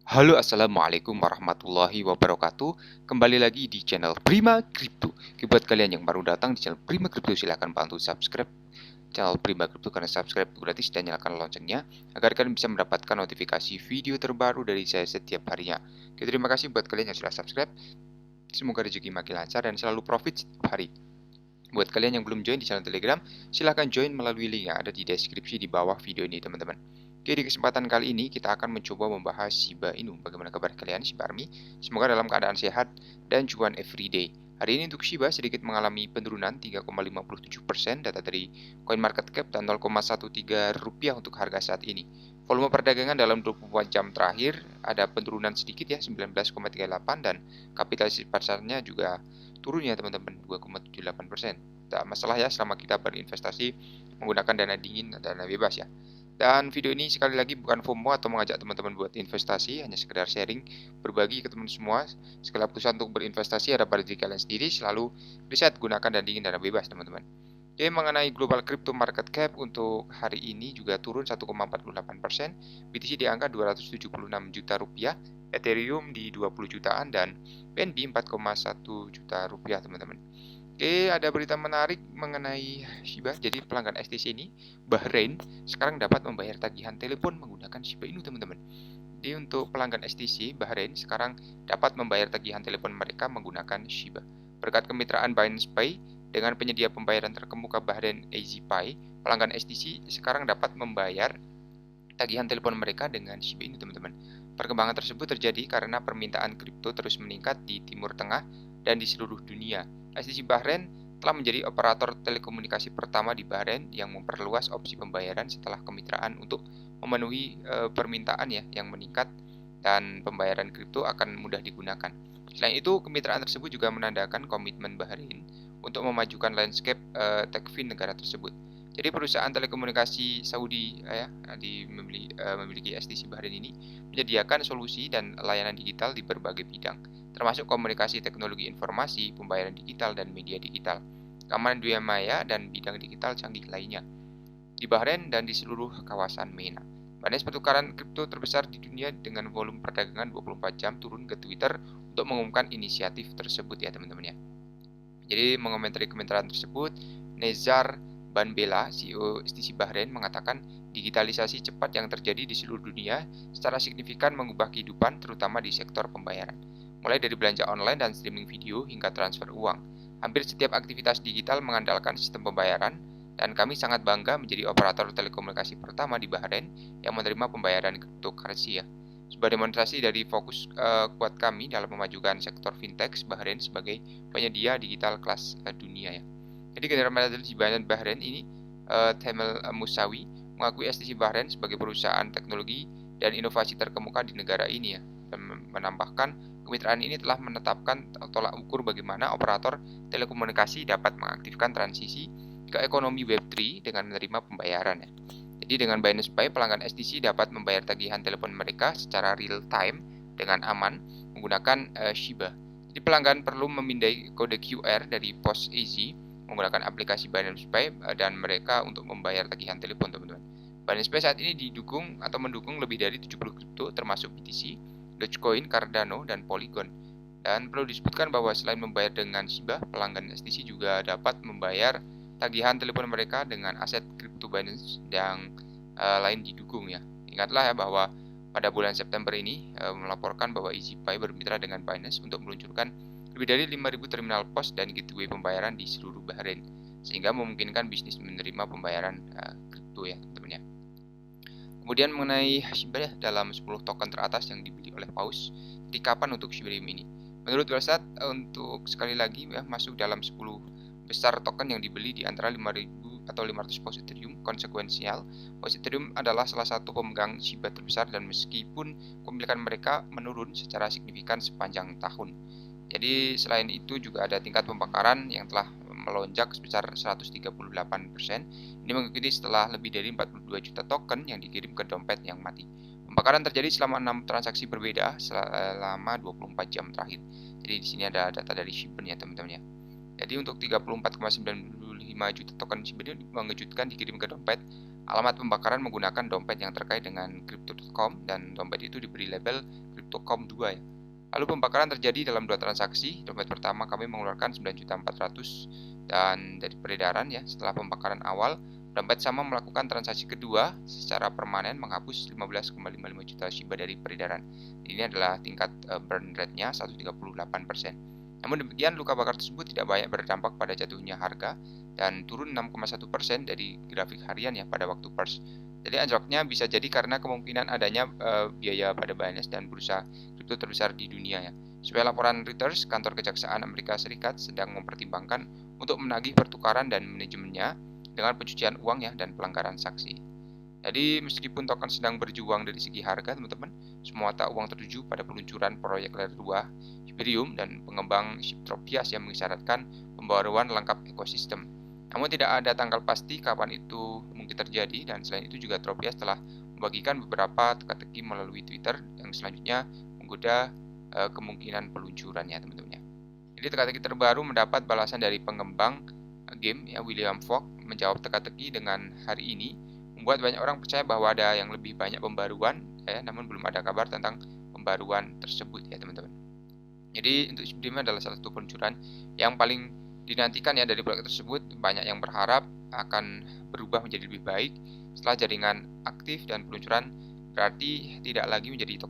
Halo, assalamualaikum warahmatullahi wabarakatuh. Kembali lagi di channel Prima Crypto. Buat kalian yang baru datang di channel Prima Crypto, silahkan bantu subscribe channel Prima Crypto karena subscribe gratis dan nyalakan loncengnya agar kalian bisa mendapatkan notifikasi video terbaru dari saya setiap harinya. Oke, terima kasih buat kalian yang sudah subscribe. Semoga rezeki makin lancar dan selalu profit setiap hari. Buat kalian yang belum join di channel Telegram, silahkan join melalui link yang ada di deskripsi di bawah video ini, teman-teman. Oke, di kesempatan kali ini kita akan mencoba membahas Shiba Inu. Bagaimana kabar kalian, Shiba Army? Semoga dalam keadaan sehat dan cuan everyday. Hari ini untuk Shiba sedikit mengalami penurunan 3,57% data dari CoinMarketCap dan 0,13 rupiah untuk harga saat ini. Volume perdagangan dalam 24 jam terakhir ada penurunan sedikit ya, 19,38 dan kapitalisasi pasarnya juga turun ya teman-teman, 2,78%. Tak masalah ya selama kita berinvestasi menggunakan dana dingin dan dana bebas ya. Dan video ini sekali lagi bukan FOMO atau mengajak teman-teman buat investasi, hanya sekedar sharing, berbagi ke teman semua. Segala keputusan untuk berinvestasi ada pada diri kalian sendiri, selalu riset gunakan dana dingin dana bebas teman-teman. Oke, mengenai global crypto market cap untuk hari ini juga turun 1,48%, BTC di angka 276 juta rupiah, Ethereum di 20 jutaan, dan BNB 4,1 juta rupiah teman-teman. Oke, ada berita menarik mengenai Shiba. Jadi pelanggan STC ini, Bahrain, sekarang dapat membayar tagihan telepon menggunakan Shiba Inu teman-teman. Jadi untuk pelanggan STC, Bahrain sekarang dapat membayar tagihan telepon mereka menggunakan Shiba. Berkat kemitraan Binance Pay dengan penyedia pembayaran terkemuka Bahrain EasyPay, pelanggan STC sekarang dapat membayar tagihan telepon mereka dengan Shiba Inu teman-teman. Perkembangan tersebut terjadi karena permintaan kripto terus meningkat di Timur Tengah dan di seluruh dunia. STC Bahrain telah menjadi operator telekomunikasi pertama di Bahrain yang memperluas opsi pembayaran setelah kemitraan untuk memenuhi permintaan ya yang meningkat dan pembayaran kripto akan mudah digunakan. Selain itu, kemitraan tersebut juga menandakan komitmen Bahrain untuk memajukan landscape techfin negara tersebut. Jadi perusahaan telekomunikasi Saudi memiliki STC Bahrain ini menyediakan solusi dan layanan digital di berbagai bidang, termasuk komunikasi teknologi informasi, pembayaran digital, dan media digital, keamanan dunia maya, dan bidang digital canggih lainnya di Bahrain dan di seluruh kawasan MENA. Binance pertukaran kripto terbesar di dunia dengan volume perdagangan 24 jam turun ke Twitter untuk mengumumkan inisiatif tersebut ya teman-teman ya. Jadi mengomentari komentar tersebut, Nezar Banbela, CEO STC Bahrain, mengatakan digitalisasi cepat yang terjadi di seluruh dunia secara signifikan mengubah kehidupan terutama di sektor pembayaran. Mulai dari belanja online dan streaming video hingga transfer uang. Hampir setiap aktivitas digital mengandalkan sistem pembayaran dan kami sangat bangga menjadi operator telekomunikasi pertama di Bahrain yang menerima pembayaran cryptocurrency ya. Sebagai demonstrasi dari fokus kuat kami dalam memajukan sektor fintech Bahrain sebagai penyedia digital kelas dunia ya. Jadi General Manager di Bahrain ini Temel Musawi mengakui STC Bahrain sebagai perusahaan teknologi dan inovasi terkemuka di negara ini ya, dan menambahkan kemitraan ini telah menetapkan tolak ukur bagaimana operator telekomunikasi dapat mengaktifkan transisi ke ekonomi Web3 dengan menerima pembayaran ya. Jadi dengan Binance Pay, pelanggan STC dapat membayar tagihan telepon mereka secara real time dengan aman menggunakan Shiba. Jadi pelanggan perlu memindai kode QR dari POS Easy menggunakan aplikasi Binance Pay dan mereka untuk membayar tagihan telepon teman-teman. Binance Pay saat ini didukung atau mendukung lebih dari 70 kripto termasuk BTC, Dogecoin, Cardano, dan Polygon. Dan perlu disebutkan bahwa selain membayar dengan Shiba, pelanggan STC juga dapat membayar tagihan telepon mereka dengan aset crypto Binance yang lain didukung ya. Ingatlah ya bahwa pada bulan September ini melaporkan bahwa EasyPay bermitra dengan Binance untuk meluncurkan lebih dari 5.000 terminal pos dan gateway pembayaran di seluruh Bahrain, sehingga memungkinkan bisnis menerima pembayaran kripto ya teman-teman ya. Kemudian mengenai Shiba ya, dalam 10 token teratas yang dibeli oleh Paus, di kapan untuk Shiba ini? Menurut website untuk sekali lagi ya, masuk dalam 10 besar token yang dibeli di antara 5.000 atau 500 pos Ethereum konsekuensial. Pos Ethereum adalah salah satu pemegang Shiba terbesar dan meskipun kepemilikan mereka menurun secara signifikan sepanjang tahun. Jadi selain itu juga ada tingkat pembakaran yang telah melonjak sebesar 138%. Ini mengikuti setelah lebih dari 42 juta token yang dikirim ke dompet yang mati. Pembakaran terjadi selama 6 transaksi berbeda selama 24 jam terakhir. Jadi di sini ada data dari Shibun ya teman-teman ya. Jadi untuk 34,95 juta token Shiba mengejutkan dikirim ke dompet. Alamat pembakaran menggunakan dompet yang terkait dengan Crypto.com dan dompet itu diberi label Crypto.com 2 ya. Lalu pembakaran terjadi dalam 2 transaksi. Dompet pertama kami mengeluarkan 9.400.000 dan dari peredaran ya. Setelah pembakaran awal, dompet sama melakukan transaksi kedua secara permanen menghapus 15,55 juta Shiba dari peredaran. Ini adalah tingkat burn rate-nya 138%. Namun demikian, luka bakar tersebut tidak banyak berdampak pada jatuhnya harga dan turun 6,1% dari grafik harian ya pada waktu pers. Jadi anjloknya bisa jadi karena kemungkinan adanya biaya pada Binance dan bursa kripto terbesar di dunia ya. Sesuai laporan Reuters, kantor kejaksaan Amerika Serikat sedang mempertimbangkan untuk menagih pertukaran dan manajemennya dengan pencucian uang ya dan pelanggaran saksi. Jadi meskipun token sedang berjuang dari segi harga, teman-teman, semua mata uang tertuju pada peluncuran proyek Layer 2 Ethereum dan pengembang Tropias yang mengisyaratkan pembaruan lengkap ekosistem. Namun tidak ada tanggal pasti kapan itu mungkin terjadi, dan selain itu juga Tropias telah membagikan beberapa teka-teki melalui Twitter yang selanjutnya menggoda kemungkinan peluncurannya, teman-teman ya. Jadi teka-teki terbaru mendapat balasan dari pengembang game ya, William Fogg menjawab teka-teki dengan hari ini, membuat banyak orang percaya bahwa ada yang lebih banyak pembaruan ya, namun belum ada kabar tentang pembaruan tersebut ya, teman-teman. Jadi untuk Supreme adalah salah satu peluncuran yang paling dinantikan ya dari proyek tersebut. Banyak yang berharap akan berubah menjadi lebih baik setelah jaringan aktif dan peluncuran berarti tidak lagi menjadi